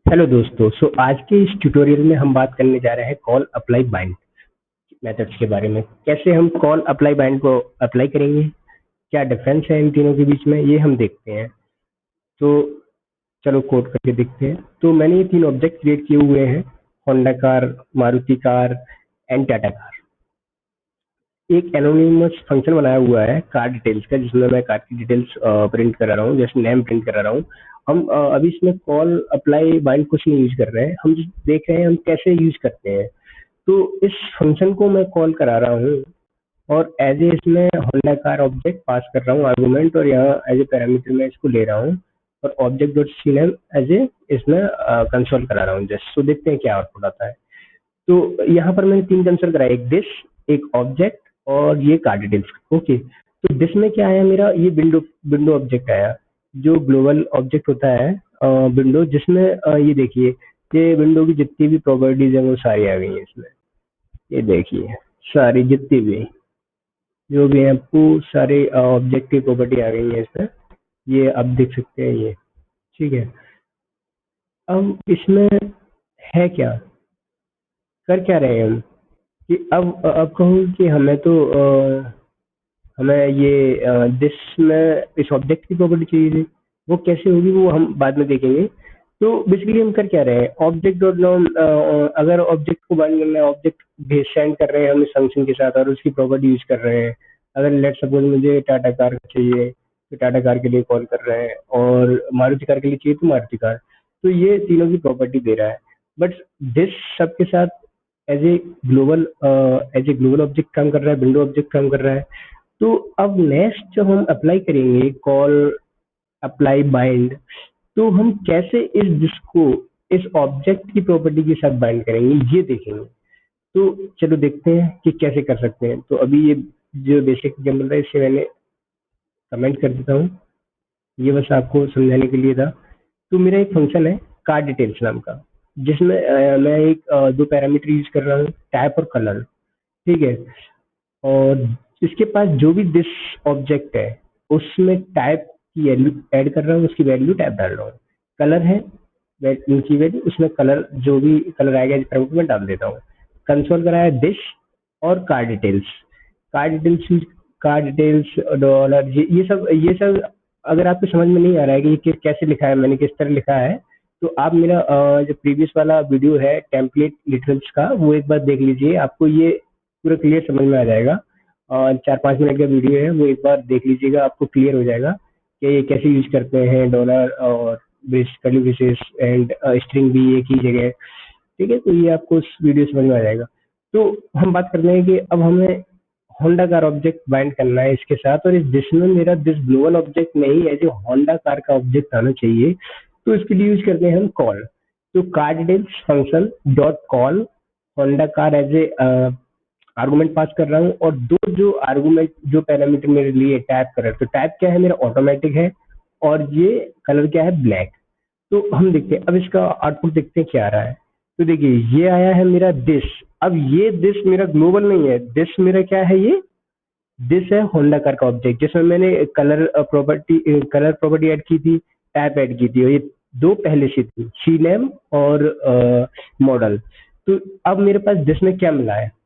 Hello दोस्तों। आज के इस ट्यूटोरियल में हम बात करने जा रहे हैं कॉल अप्लाई बाइंड मेथड्स के बारे में। कैसे हम कॉल अप्लाई बाइंड को अप्लाई करेंगे, क्या डिफरेंस है इन तीनों के बीच में, ये हम देखते हैं। तो चलो कोड करके देखते हैं। तो मैंने ये तीन ऑब्जेक्ट क्रिएट किए हुए हैं, Honda car, Maruti car and Tata car. एक एनोनिमस फंक्शन बनाया हुआ है कार डिटेल्स का, जिसमें मैं कार की डिटेल्स प्रिंट करा रहा हूँ, जैसे नेम प्रिंट करा रहा हूँ। हम अभी इसमें कॉल अप्लाई बाइंड कुछ नहीं यूज कर रहे हैं, हम just देख रहे हैं हम कैसे यूज करते हैं। तो इस फंक्शन को मैं कॉल करा रहा हूँ और एज ए इसमें होंडा कार ऑब्जेक्ट पास कर रहा हूँ आर्गुमेंट, और यहाँ एज ए पैरामीटर मैं इसको ले रहा हूँ और object dot C name as a इसमें कंसोल करा रहा हूँ जस्ट। तो देखते हैं क्या आउटपुट आता है। तो यहाँ पर मैंने तीन कंसोल कराया, एक दिस, एक ऑब्जेक्ट और ये कार डिटेल्स। ओके, तो दिस में क्या आया मेरा, ये विंडो विंडो ऑब्जेक्ट आया, जो ग्लोबल ऑब्जेक्ट होता है विंडो, जिसमें ये देखिए, ये विंडो की जितनी भी प्रॉपर्टीज है वो सारी आ गई हैं इसमें। ये देखिए सारी जितनी भी जो भी है आपको सारे ऑब्जेक्ट की प्रॉपर्टी आ गई है इसमें, ये आप देख सकते हैं ये। ठीक है, अब इसमें है क्या, कर क्या रहे हैं हम कि अब कहूँ कि हमें तो हमें ये दिस में इस ऑब्जेक्ट की प्रॉपर्टी चाहिए थी। वो कैसे होगी वो हम बाद में देखेंगे। तो बेसिकली हम कर क्या रहे हैं, ऑब्जेक्ट डॉट नाउन, अगर ऑब्जेक्ट को बाइंड करना है, ऑब्जेक्ट भेज सेंड कर रहे हैं हम इस फंक्शन के साथ और उसकी प्रॉपर्टी यूज कर रहे हैं। अगर लेट सपोज मुझे टाटा कार चाहिए तो टाटा कार के लिए कॉल कर रहे हैं, और मारुति कार के लिए चाहिए तो मारुति कार। तो ये तीनों की प्रॉपर्टी दे रहा है, बट दिस सबके साथ एज ए ग्लोबल ऑब्जेक्ट काम कर रहा है, विंडो ऑब्जेक्ट काम कर रहा है। तो अब नेक्स्ट जब हम अप्लाई करेंगे कॉल अप्लाई बाइंड, तो हम कैसे इस जिसको इस ऑब्जेक्ट की प्रॉपर्टी के साथ बाइंड करेंगे ये देखेंगे। तो चलो देखते हैं कि कैसे कर सकते हैं। तो अभी ये जो बेसिक एग्जाम्पल था इसे मैंने कमेंट कर देता हूँ, ये बस आपको समझाने के लिए था। तो मेरा एक फंक्शन है कार डिटेल्स नाम का, जिसमें मैं दो पैरामीटर यूज कर रहा हूँ, टाइप और कलर। ठीक है, और इसके पास जो भी दिस ऑब्जेक्ट है उसमें टाइप की वैल्यू ऐड कर रहा हूँ, उसकी वैल्यू टाइप डाल रहा हूँ। कलर है उनकी वैल्यू, उसमें कलर जो भी कलर आएगा पैरामीटर में डाल देता हूँ। कंसोल कराया दिस और car details. Car details dollar, ये सब अगर आपको समझ में नहीं आ रहा है कि ये कैसे लिखा है, मैंने किस तरह लिखा है, तो आप मेरा जो प्रीवियस वाला वीडियो है टेम्पलेट लिटरल्स का, वो एक बार देख लीजिए, आपको ये पूरा क्लियर समझ में आ जाएगा। और 4-5 मिनट का वीडियो है, वो एक बार देख लीजिएगा, आपको क्लियर हो जाएगा कि ये कैसे यूज करते हैं डॉलर और कर्ली ब्रेसेस एंड स्ट्रिंग भी एक ही जगह। ठीक है, तो ये आपको उस वीडियो समझ में आ जाएगा। तो हम बात करते हैं कि अब हमें होंडा कार ऑब्जेक्ट बाइंड करना है इसके साथ, और इस दिस में मेरा दिस ग्लोबल ऑब्जेक्ट नहीं है, जो होंडा कार का ऑब्जेक्ट आना चाहिए। तो इसके लिए यूज करते हैं हम कॉल। तो car details function dot call Honda car as a argument pass कर रहा हूँ, और दो जो आर्गुमेंट जो पैरामीटर मेरे लिए टाइप कलर, तो टाइप क्या है मेरा ऑटोमेटिक है, और ये कलर क्या है ब्लैक। तो हम देखते हैं अब इसका आउटपुट, देखते हैं क्या आ रहा है। तो देखिए ये आया है मेरा दिस। अब ये दिस मेरा ग्लोबल नहीं है, दिस मेरा क्या है, ये दिस है होंडा कार का ऑब्जेक्ट, जिसमें मैंने कलर प्रॉपर्टी ऐड की थी, टाइप ऐड की थी, और ये दो पहले से थी, सी नेम और मॉडल। तो अब मेरे पास दिस में क्या मिला है,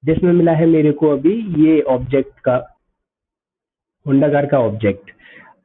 जिसमें मिला है मेरे को अभी ये ऑब्जेक्ट का, होंडा कार का ऑब्जेक्ट।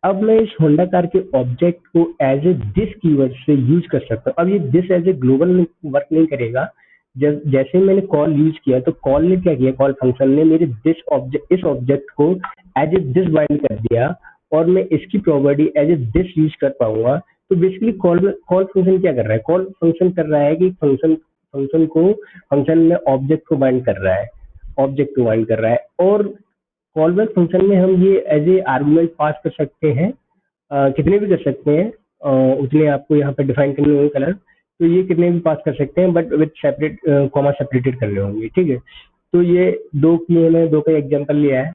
अब मैं इस होंडा कार के ऑब्जेक्ट को एज ए दिस कीवर्ड से यूज कर सकता हूँ। अब ये दिस एज ए ग्लोबल में वर्क नहीं करेगा। जब जैसे मैंने कॉल यूज किया, तो कॉल ने क्या किया, कॉल फंक्शन ने मेरे दिस ऑब्जेक्ट, इस ऑब्जेक्ट को एज ए दिस बाइंड कर दिया, और मैं इसकी property as a this use कर पाऊंगा। तो बेसिकली कॉल फंक्शन क्या कर रहा है, कॉल फंक्शन कर रहा है कि फंक्शन में ऑब्जेक्ट को बाइंड कर रहा है, और कॉल बैक फंक्शन में हम ये एज ए आर्गुमेंट पास कर सकते हैं, कितने भी कर सकते हैं, उतने आपको यहाँ पे डिफाइन करने होंगे कलर। तो ये कितने भी पास कर सकते हैं, but with separate comma separated करने होंगे। ठीक है, तो ये दो की मैंने दो का एग्जांपल लिया है।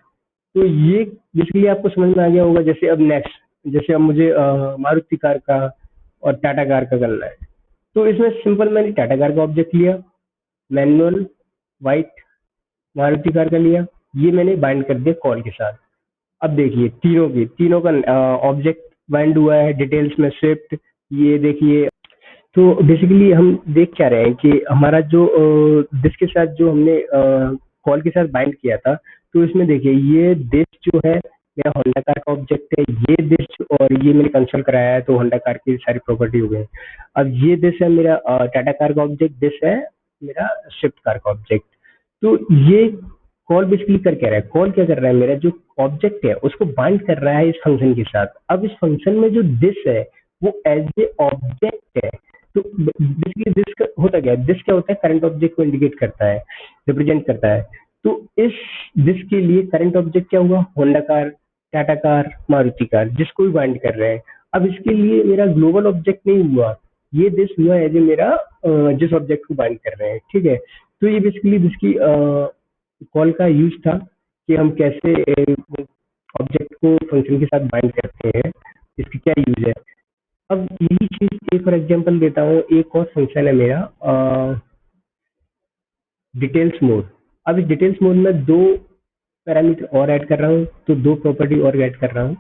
तो ये बेसिकली आपको समझ में आ गया होगा। जैसे अब नेक्स्ट, जैसे अब मुझे मारुति कार का और टाटा कार का करना है, तो इसमें सिंपल मैंने टाटा कार का ऑब्जेक्ट लिया, मैनुअल वाइट मारुति कार का लिया, ये मैंने बाइंड कर दिया कॉल के साथ। अब देखिए तीनों का ऑब्जेक्ट बाइंड हुआ है, डिटेल्स में स्विफ्ट, ये देखिए तो बेसिकली हम देख क्या रहे हैं कि हमारा जो दिस के साथ जो हमने कॉल के साथ बाइंड किया था, तो इसमें देखिए ये दिस जो है मेरा होंडा कार का ऑब्जेक्ट है, ये दिस और ये मैंने कंसोल कराया है तो होंडा कार की सारी प्रॉपर्टी हो गई। अब ये दिस है मेरा टाटा कार का ऑब्जेक्ट, दिस है मेरा स्विफ्ट कार का ऑब्जेक्ट। तो ये कॉल बेसिकली कर क्या रहा है, कॉल क्या कर रहा है, मेरा जो ऑब्जेक्ट है उसको बाइंड कर रहा है इस फंक्शन के साथ। अब इस फंक्शन में जो दिस है वो एज ए ऑब्जेक्ट है। तो बेसिकली दिस का होता क्या है, दिस क्या होता है, करंट ऑब्जेक्ट को इंडिकेट करता है, रिप्रेजेंट करता है। तो इस दिस के लिए करंट ऑब्जेक्ट क्या हुआ, Honda car, Tata car, Maruti car, जिसको भी बाइंड कर रहे हैं। अब इसके लिए मेरा ग्लोबल ऑब्जेक्ट नहीं हुआ, ये दिस हुआ एज ए मेरा जिस ऑब्जेक्ट को बाइंड कर रहे हैं, ठीक है। तो ये बेसिकली जिसकी कॉल का यूज था कि हम कैसे ऑब्जेक्ट को फंक्शन के साथ बाइंड करते हैं, इसकी क्या यूज है। अब यही चीज एक और एग्जांपल देता हूँ, एक और फंक्शन है मेरा डिटेल्स मोड। अब इस डिटेल्स मोड में दो पैरामीटर और ऐड कर रहा हूँ, तो दो प्रॉपर्टी और ऐड कर रहा हूँ।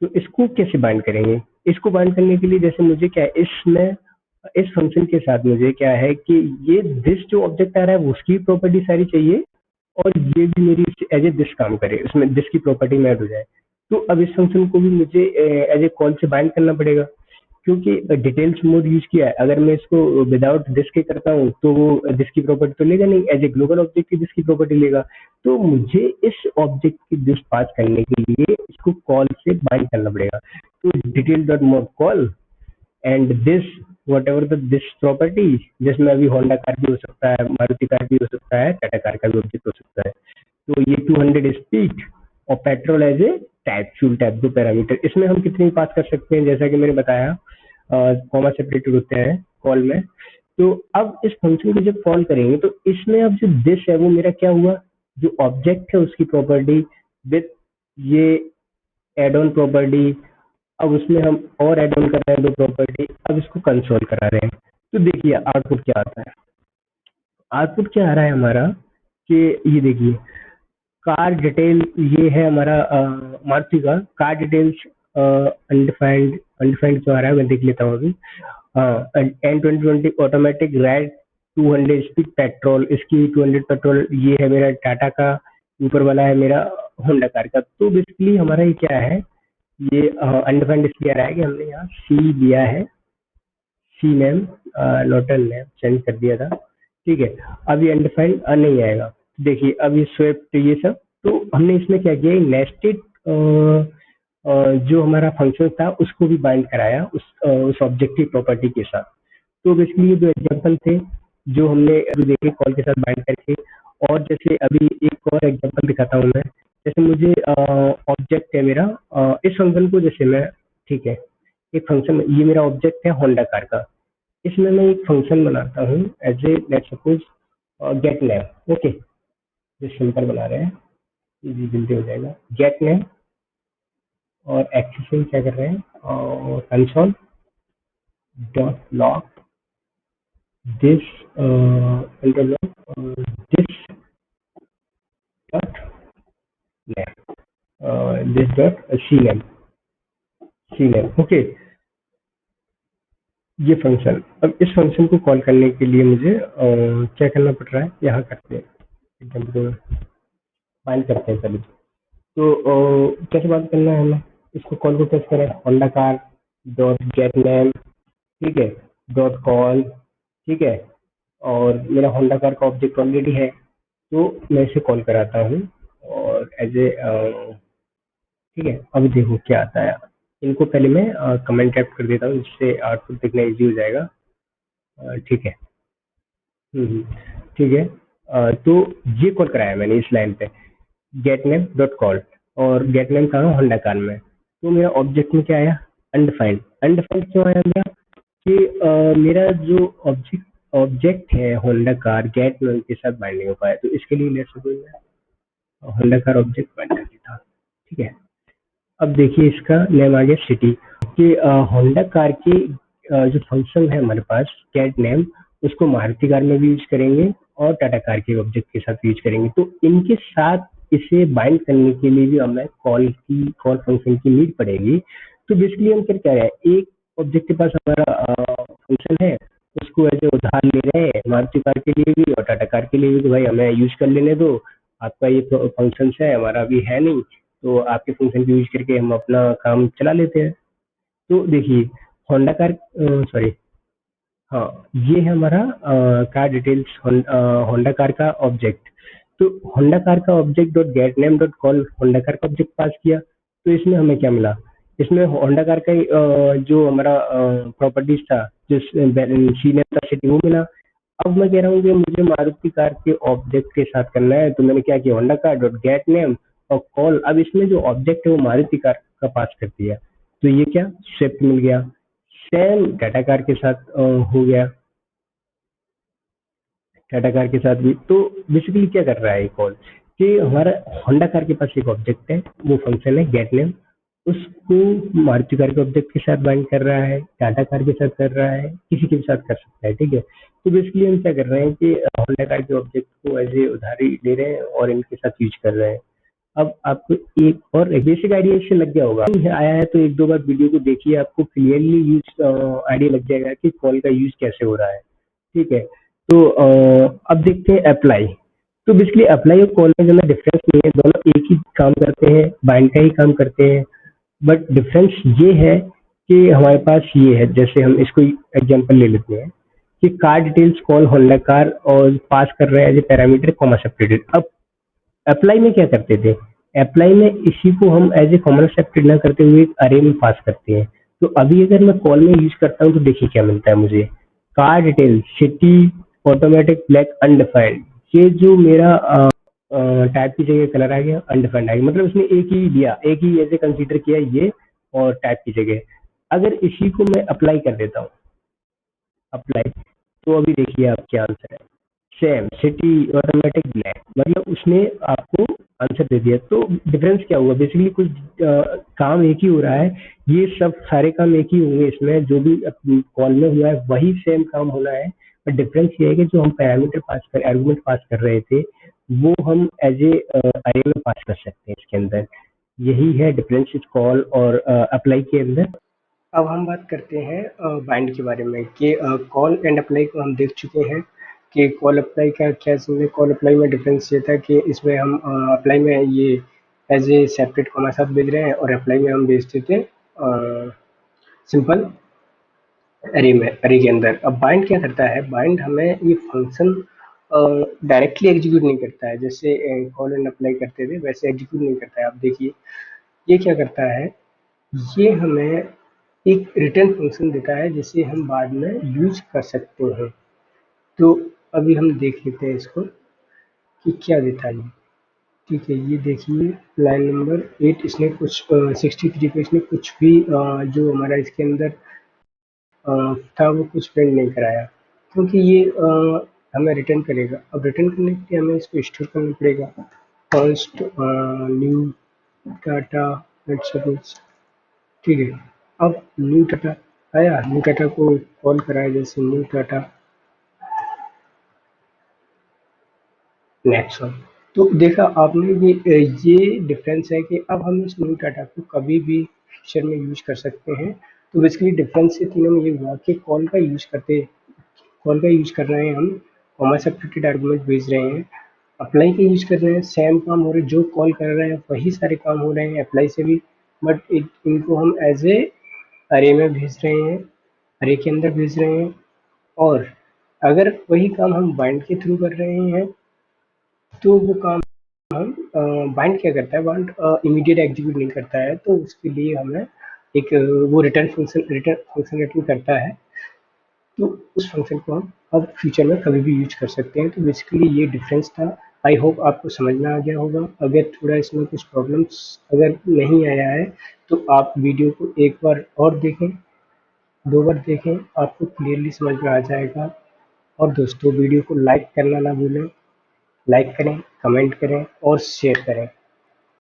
तो इसको कैसे बाइंड करेंगे, इसको बाइंड करने के लिए जैसे मुझे क्या है, इसमें इस फंक्शन के साथ मुझे क्या है कि ये दिस जो ऑब्जेक्ट आ रहा है उसकी प्रॉपर्टी सारी चाहिए, और ये भी मेरी एज ए दिस काम करे, उसमें दिस की प्रॉपर्टी में ऐड हो जाए। तो अब इस फंक्शन को भी मुझे एज ए कॉल से बाइंड करना पड़ेगा, क्योंकि डिटेल्स मोड यूज किया है। अगर मैं इसको विदाउट दिस के करता हूँ तो वो दिस की प्रॉपर्टी तो लेगा नहीं, एज ए ग्लोबल ऑब्जेक्ट की दिस की प्रॉपर्टी लेगा। तो मुझे इस ऑब्जेक्ट की दिस पास करने के लिए इसको कॉल से बाइंड करना पड़ेगा। तो detail dot mode call and this what ever the this property, जिसमें अभी होंडा कार भी हो सकता है, मारुति कार भी हो सकता है, टाटा कार का भी ऑब्जेक्ट हो सकता है। तो ये 200 स्पीड और petrol as a type, fuel type, दो पैरामीटर। इसमें हम कितनी पास कर सकते हैं, जैसा कि मैंने बताया कॉमा सेपरेटेड होते हैं कॉल में। तो अब इस फंक्शन को जब कॉल करेंगे तो इसमें अब जो दिस है वो मेरा क्या हुआ, जो ऑब्जेक्ट है उसकी प्रॉपर्टी विथ ये एड ऑन प्रॉपर्टी। अब उसमें हम और एड ऑन कर रहे हैं दो प्रॉपर्टी, अब इसको कंसोल करा रहे हैं। तो देखिए आउटपुट क्या आता है, आउटपुट क्या आ रहा है हमारा कि ये देखिए कार डिटेल, ये है हमारा मारुति का कार डिटेल्स अनडिफाइंड, अनडिफाइंड क्यों आ रहा है मैं देख लेता हूँ अभी। An 2020 automatic red 200 speed petrol, इसकी 200 पेट्रोल, ये है मेरा टाटा का, ऊपर वाला है मेरा होंडा कार का। तो बेसिकली हमारा ये क्या है, ये अनडिफाइंड इसलिए आ रहा है कि हमने यहाँ सी लिया है, C name not N name change कर दिया था, ठीक है। अब ये अनडिफाइंड नहीं आएगा। देखिए अब ये स्विफ्ट ये सब, तो हमने इसमें क्या किया, नेस्टेड जो हमारा फंक्शन था उसको भी बाइंड कराया उस ऑब्जेक्टिव प्रॉपर्टी के साथ। तो बेसिकली ये दो एग्जांपल थे जो हमने अभी देखे कॉल के साथ बाइंड करके। और जैसे अभी एक और एग्जांपल दिखाता हूँ मैं, जैसे मुझे ऑब्जेक्ट है मेरा इस फंक्शन को, जैसे मैं, ठीक है, एक फंक्शन, ये मेरा ऑब्जेक्ट है होंडा कार का, इसमें मैं एक फंक्शन बनाता हूँ as a let suppose get name, okay, जो सिंपल बना रहे हैं, इजी जल्दी हो जाएगा। गेट नेम और एक्सेस क्या कर रहे हैं, और कंसोल डॉट लॉग दिस इंटरलॉग this dot name, this dot C name, okay, ये फंक्शन। अब इस फंक्शन को कॉल करने के लिए मुझे क्या करना पड़ रहा है, यहाँ करते हैं एग्जाम्पल, फाइंड करते हैं पहले। तो कैसे बात करना है हमें, इसको कॉल को कैसे करें, Honda car dot gate name, ठीक है, डॉट कॉल, ठीक है, और मेरा होंडा कार का ऑब्जेक्ट ऑलरेडी है, तो मैं इसे कॉल कराता हूँ और एज ए, ठीक है। अभी देखो क्या आता है, इनको पहले मैं कमेंट टाइप कर देता हूँ जिससे आउटपुट देखना इजी हो जाएगा, ठीक है। ठीक है। तो ये कॉल कराया मैंने इस लाइन पे, गेट नेम डॉट कॉल, और गेट नेम कहा होंडा कार में। तो मेरा ऑब्जेक्ट में क्या आया, अनडिफाइंड। अनडिफाइंड क्यों आया मेरा, कि मेरा जो ऑब्जेक्ट ऑब्जेक्ट है होंडा कार गेट नेम के साथ बाइंड नहीं हो पाया, तो इसके लिए लेट्स सपोज मैं होंडा कार ऑब्जेक्ट बाइंड कर देता, ठीक है। अब देखिए इसका नेम आ गया सिटी, कि होंडा कार की जो फंक्शन है हमारे पास कैट नेम, उसको मारुति कार में भी यूज करेंगे और टाटा कार के ऑब्जेक्ट के साथ यूज करेंगे। तो इनके साथ इसे बाइंड करने के लिए भी हमें कॉल फंक्शन की नीड पड़ेगी। तो बेसिकली हम क्या रहे हैं, एक ऑब्जेक्ट के पास हमारा फंक्शन है उसको ऐसे उधार ले रहे हैं मारुति कार के लिए भी और टाटा कार के लिए भी कि भाई हमें यूज कर लेने दो, आपका ये फंक्शन है हमारा अभी है नहीं, तो आपके फंक्शन को यूज करके हम अपना काम चला लेते हैं। तो देखिए होंडा कार, सॉरी, हाँ, ये है हमारा कार डिटेल्स होंडा कार का ऑब्जेक्ट। तो होंडा कार का object dot gate name dot call Honda car का ऑब्जेक्ट पास किया, तो इसमें हमें क्या मिला? इसमें होंडा कार का जो हमारा प्रॉपर्टीज था, जो सी नेम था सिटी, वो मिला। अब मैं कह रहा हूँ कि मुझे मारुति कार के ऑब्जेक्ट के साथ करना है, तो मैंने क्या किया, Honda car dot gate name और कॉल। अब इसमें जो ऑब्जेक्ट है वो मारुति कार का पास कर दिया, तो ये क्या स्विफ्ट मिल गया। सेम टाटा कार के साथ हो गया, टाटा कार के साथ भी। तो बेसिकली क्या कर रहा है ये कॉल कि हमारा होंडा कार के पास एक ऑब्जेक्ट है, वो फंक्शन है गेट नेम, उसको मारुति कार के ऑब्जेक्ट के साथ बाइंड कर रहा है, टाटा कार के साथ कर रहा है, किसी के भी साथ कर सकता है, ठीक है। तो बेसिकली हम क्या कर रहे हैं कि होंडा कार के ऑब्जेक्ट को एज ए उधारी ले रहे हैं और इनके साथ यूज कर रहे हैं। अब आपको एक और एक बेसिक आइडिया इससे लग गया होगा, आया है तो एक दो बार वीडियो को देखिए, आपको क्लियरली यूज आइडिया लग जाएगा कि कॉल का यूज कैसे हो रहा है, ठीक है। तो अब देखते हैं अप्लाई। तो बेसिकली अप्लाई और कॉल में ज़्यादा डिफरेंस नहीं है, दोनों एक ही काम करते हैं, बाइंड का ही काम करते हैं। बट डिफरेंस ये है कि हमारे पास ये है, जैसे हम इसको एग्जांपल ले लेते हैं कि car details call Honda car और पास कर रहे हैं as a parameter comma separated. अब अप्लाई में क्या करते थे? अप्लाई में इसी को हम एज ए कॉमन एक्सेप्टेड ना करते हुए एक अरे में पास करते हैं। तो अभी अगर मैं कॉल में यूज करता हूँ तो देखिए क्या मिलता है मुझे। Car detail city automatic black undefined, ये जो मेरा टाइप की जगह कलर आ गया अनडिफाइंड आ गया, मतलब उसने एक ही दिया, एक ही ऐसे कंसीडर किया ये, और टाइप की जगह अगर इसी को मैं अप्लाई कर देता हूँ, अप्लाई, तो अभी देखिए आप क्या आंसर है। सेम सिटी ऑटोमेटिक ब्लैक, मतलब उसने आपको आंसर दे दिया। तो डिफरेंस क्या हुआ? बेसिकली कुछ काम एक ही हो रहा है, ये सब सारे काम एक ही होंगे, इसमें जो भी कॉल में हुआ है वही सेम काम होना है। बट डिफरेंस ये है कि जो हम पैरामीटर पास कर आर्गुमेंट पास कर रहे थे, वो हम एज ए अरे में पास कर सकते हैं इसके अंदर। यही है डिफरेंस इस कॉल और अप्लाई के अंदर। अब हम बात करते हैं बाइंड के बारे में कि कॉल एंड अप्लाई को हम देख चुके हैं कि कॉल अप्लाई का क्या सीन है। कॉल अप्लाई में डिफरेंस ये था कि इसमें हम अप्लाई में ये एज ए सेपरेट कॉमा साथ भेज रहे हैं और अप्लाई में हम भेजते थे सिंपल अरे में, अरे के अंदर। अब बाइंड क्या करता है? बाइंड हमें ये फंक्शन डायरेक्टली एग्जीक्यूट नहीं करता है, जैसे कॉल एंड अप्लाई करते थे वैसे एग्जीक्यूट नहीं करता है। आप देखिए ये क्या करता है, ये हमें एक रिटर्न फंक्शन देता है जिसे हम बाद में यूज कर सकते हैं। तो अभी हम देख लेते हैं इसको कि क्या देता है ये, ठीक है। ये देखिए लाइन नंबर 8, इसने कुछ 63 पे इसने कुछ भी जो हमारा इसके अंदर था वो कुछ प्रिंट नहीं कराया, क्योंकि ये हमें रिटर्न करेगा। अब रिटर्न करने के लिए हमें इसको स्टोर करना पड़ेगा। First new data, let's suppose, ठीक है। अब न्यू डाटा आया, न्यू डाटा को कॉल कराया, जैसे न्यू डाटा नेक्स्ट वन। तो देखा आपने ये डिफरेंस है कि अब हम इस न्यू डाटा को कभी भी फ्यूचर में यूज कर सकते हैं। तो बेसिकली डिफरेंस से तीनों में ये हुआ कि कॉल का यूज कर रहे हैं हम, कॉमा सेपरेटेड आर्गुमेंट भेज रहे हैं, अप्लाई का यूज कर रहे हैं, सेम काम हो रहे हैं, जो कॉल कर रहे हैं वही सारे काम हो रहे हैं अप्लाई से भी, बट इनको हम एज ए अरे में भेज रहे हैं, अरे के अंदर भेज रहे हैं। और अगर वही काम हम बाइंड के थ्रू कर रहे हैं तो वो काम हम बाइंड क्या करता है, बाइंड इमीडिएट एग्जीक्यूट नहीं करता है, तो उसके लिए हमें एक वो रिटर्न फंक्शन रिटर्न करता है। तो उस फंक्शन को हम अब फ्यूचर में कभी भी यूज कर सकते हैं। तो बेसिकली ये डिफरेंस था। आई होप आपको समझ में आ गया होगा। अगर थोड़ा इसमें कुछ प्रॉब्लम्स अगर नहीं आया है तो आप वीडियो को एक बार और देखें, दो बार देखें, आपको क्लियरली समझ में आ जाएगा। और दोस्तों वीडियो को लाइक करना ना भूलें, लाइक करें, कमेंट करें और शेयर करें।